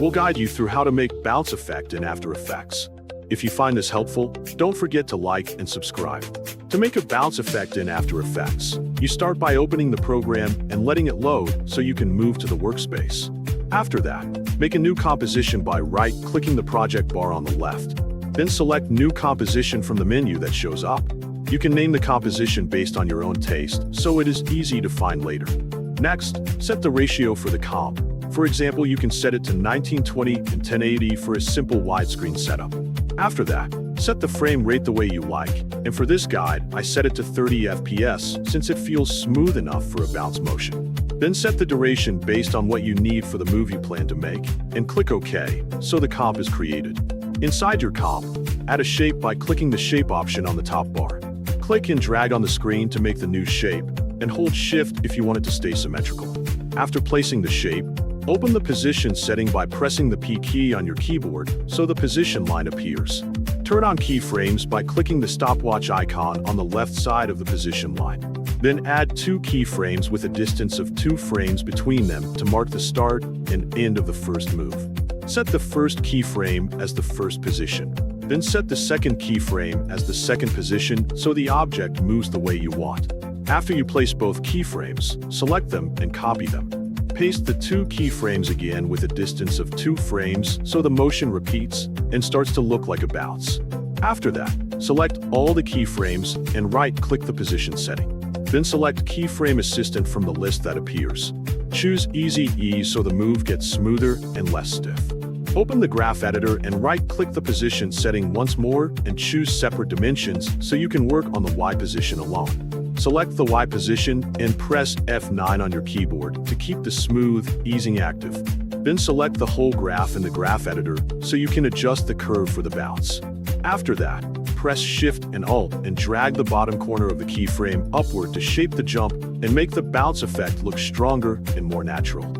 We'll guide you through how to make bounce effect in After Effects. If you find this helpful, don't forget to like and subscribe. To make a bounce effect in After Effects, you start by opening the program and letting it load so you can move to the workspace. After that, make a new composition by right-clicking the project bar on the left. Then select New Composition from the menu that shows up. You can name the composition based on your own taste, so it is easy to find later. Next, set the ratio for the comp. For example, you can set it to 1920 and 1080 for a simple widescreen setup. After that, set the frame rate the way you like, and for this guide, I set it to 30 FPS since it feels smooth enough for a bounce motion. Then set the duration based on what you need for the move you plan to make, and click OK, so the comp is created. Inside your comp, add a shape by clicking the shape option on the top bar. Click and drag on the screen to make the new shape, and hold Shift if you want it to stay symmetrical. After placing the shape, open the position setting by pressing the P key on your keyboard so the position line appears. Turn on keyframes by clicking the stopwatch icon on the left side of the position line. Then add 2 keyframes with a distance of 2 frames between them to mark the start and end of the first move. Set the first keyframe as the first position. Then set the second keyframe as the second position so the object moves the way you want. After you place both keyframes, select them and copy them. Paste the 2 keyframes again with a distance of 2 frames so the motion repeats and starts to look like a bounce. After that, select all the keyframes and right-click the position setting. Then select Keyframe Assistant from the list that appears. Choose Easy Ease so the move gets smoother and less stiff. Open the graph editor and right-click the position setting once more and choose Separate Dimensions so you can work on the Y position alone. Select the Y position and press F9 on your keyboard to keep the smooth, easing active. Then select the whole graph in the graph editor so you can adjust the curve for the bounce. After that, press Shift and Alt and drag the bottom corner of the keyframe upward to shape the jump and make the bounce effect look stronger and more natural.